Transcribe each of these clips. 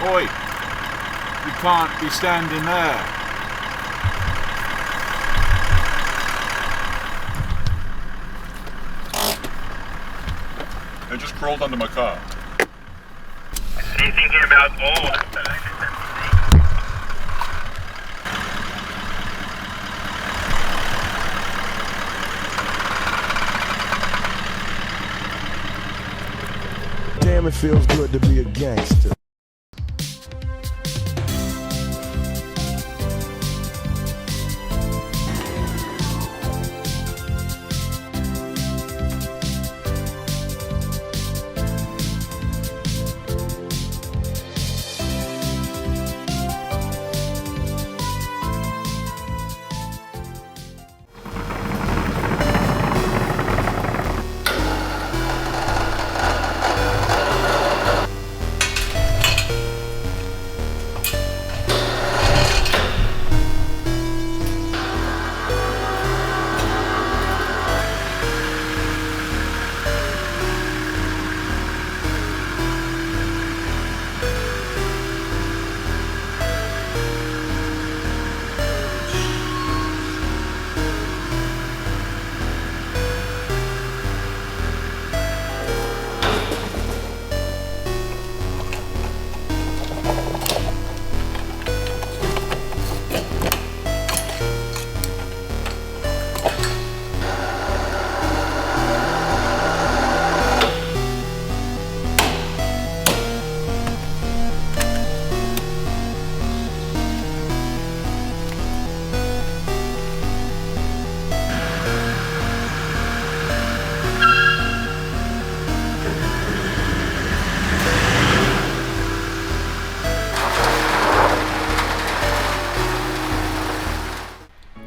Oi! You can't be standing there. They just crawled under my car. Been thinking about all. Damn, it feels good to be a gangster.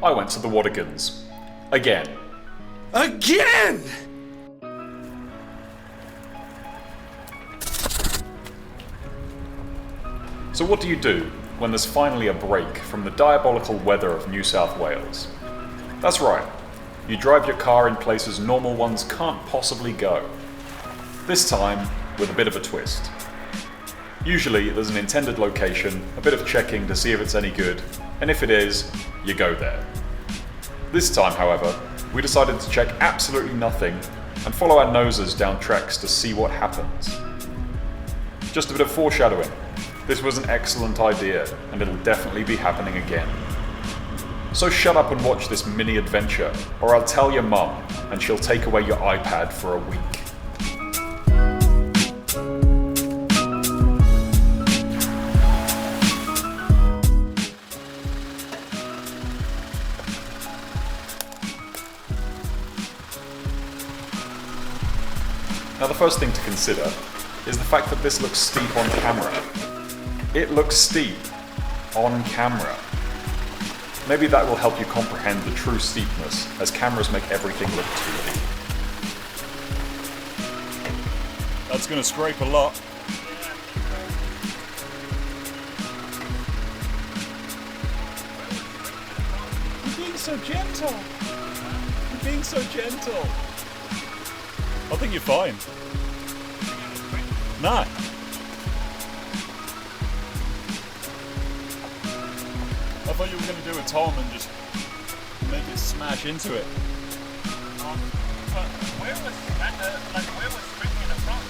I went to the Watagans. Again. Again! So what do you do when there's finally a break from the diabolical weather of New South Wales? That's right, you drive your car in places normal ones can't possibly go. This time, with a bit of a twist. Usually there's an intended location, a bit of checking to see if it's any good, and if it is, you go there. This time, however, we decided to check absolutely nothing and follow our noses down treks to see what happens. Just a bit of foreshadowing. This was an excellent idea, and it'll definitely be happening again. So shut up and watch this mini adventure, or I'll tell your mum, and she'll take away your iPad for a week. Now the first thing to consider is the fact that this looks steep on camera. It looks steep on camera. Maybe that will help you comprehend the true steepness, as cameras make everything look 2D. That's gonna scrape a lot. You're being so gentle. You're being so gentle. I think you're fine. Nah. I thought you were going to do a Tom and just make it smash into it. Where was sprinting in the front?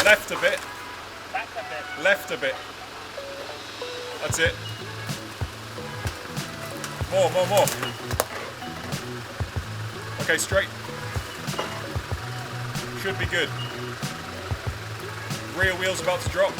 Left a bit. Back a bit. Left a bit. That's it. More. Okay, straight. Should be good. Rear wheel's about to drop.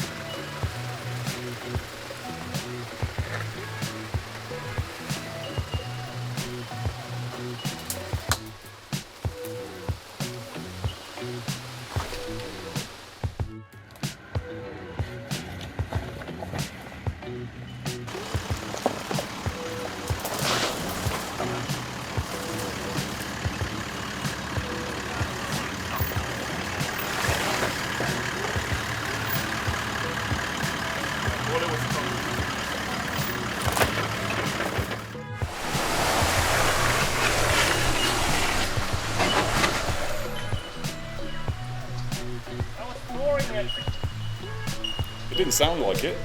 sound like it.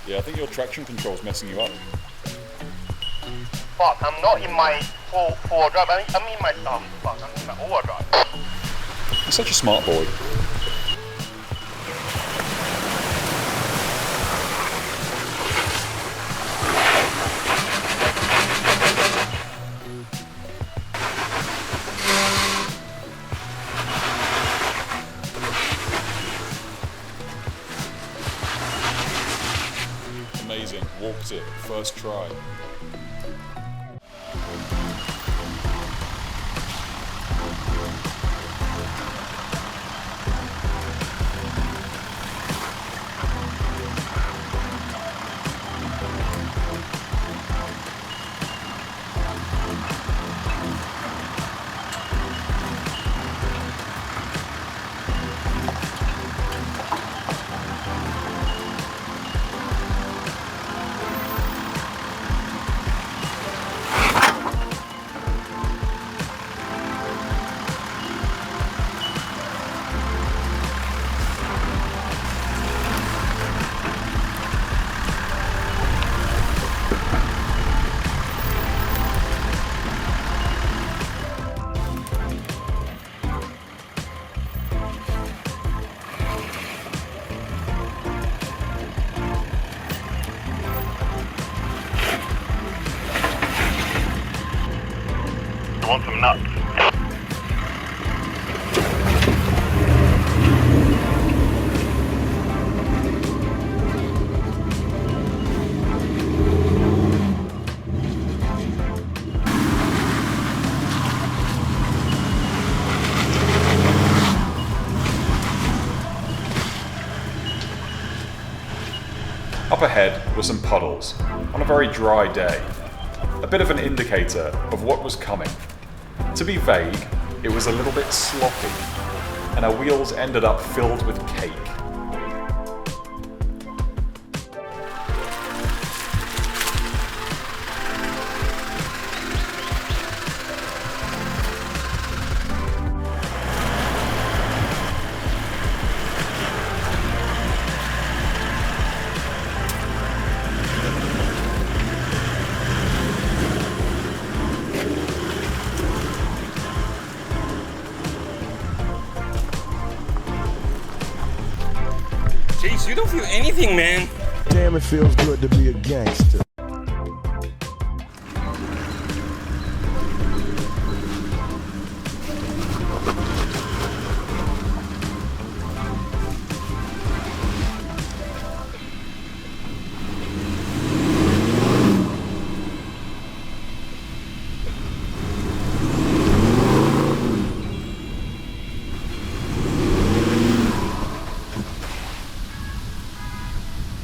Yeah, I think your traction control's messing you up. Fuck, I'm not in my full drive. I'm in my fuck, I'm in my overdrive. You're such a smart boy. Amazing, walked it, first try. You want some nuts? Up ahead were some puddles on a very dry day, a bit of an indicator of what was coming. To be vague, it was a little bit sloppy, and our wheels ended up filled with cake. Jeez, you don't feel anything, man. Damn, it feels good to be a gangster.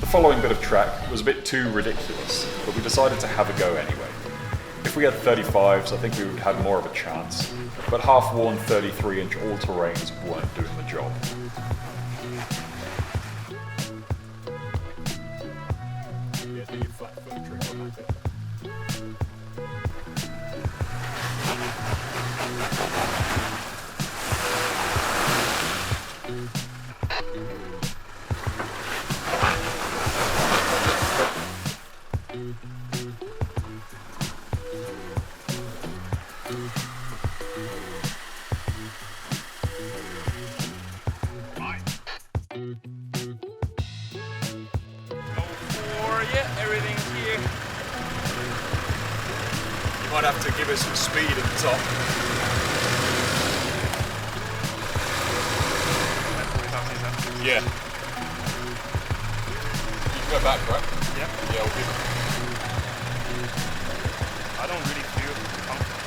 The following bit of track was a bit too ridiculous, but we decided to have a go anyway. If we had 35s, I think we would have more of a chance, but half-worn 33-inch all-terrains weren't doing the job. Everything's here. You might have to give us some speed at the top. Yeah. You can go back, right? Yeah. Yeah, we'll give it. I don't really feel comfortable.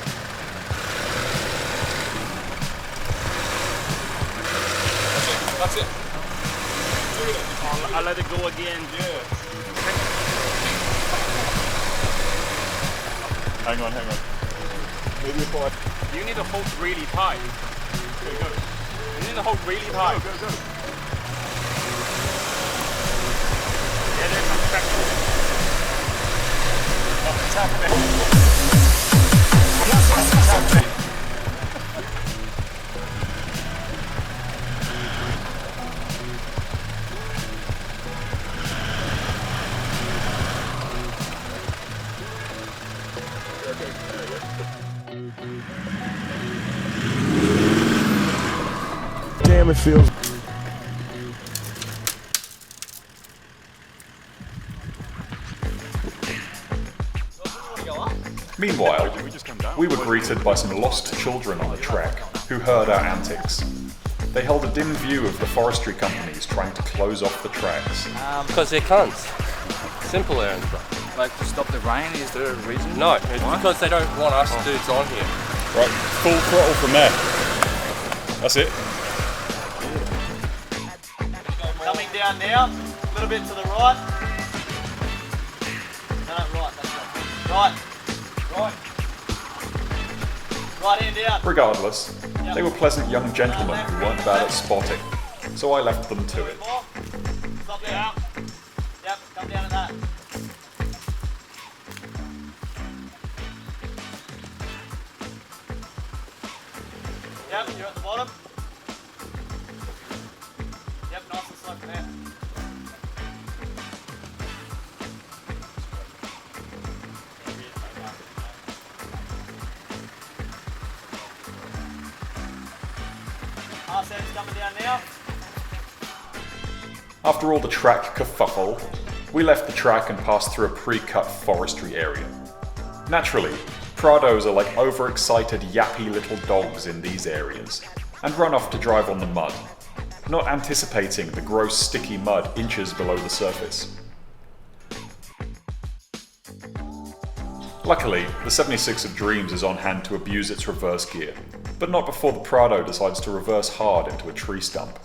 That's it. Do it. I'll let it go again. Yeah. Hang on. Maybe a 5. You need to hold really tight. Okay, go. You need to hold really tight. Go. Yeah, there's some traction. What's happening? What's happening? Damn, it feels. Meanwhile, we were greeted by some lost children on the track who heard our antics. They held a dim view of the forestry companies trying to close off the tracks. Because they're cunts. Simple errands, bro. Like to stop the rain, is there a reason? No, it's because they don't want us dudes on here. Right, full throttle from there. That's it. Coming down now, a little bit to the right. No, right, that's right. Right. Right hand down. Regardless, they were pleasant young gentlemen who weren't bad at spotting, so I left them to it. Stop there. Yep, come down to that. Yep, you're at the bottom. Yep, nice and slow from there. RSM's coming down now. After all the track kerfuffle, we left the track and passed through a pre-cut forestry area. Naturally, prados are like overexcited yappy little dogs in these areas, and run off to drive on the mud, not anticipating the gross sticky mud inches below the surface. Luckily, the 76 of Dreams is on hand to abuse its reverse gear, but not before the Prado decides to reverse hard into a tree stump.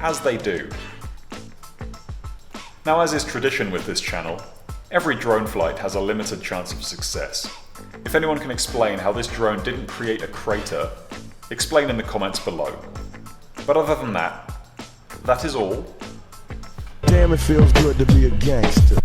As they do. Now, as is tradition with this channel, every drone flight has a limited chance of success. If anyone can explain how this drone didn't create a crater, explain in the comments below. But other than that, that is all. Damn, it feels good to be a gangster.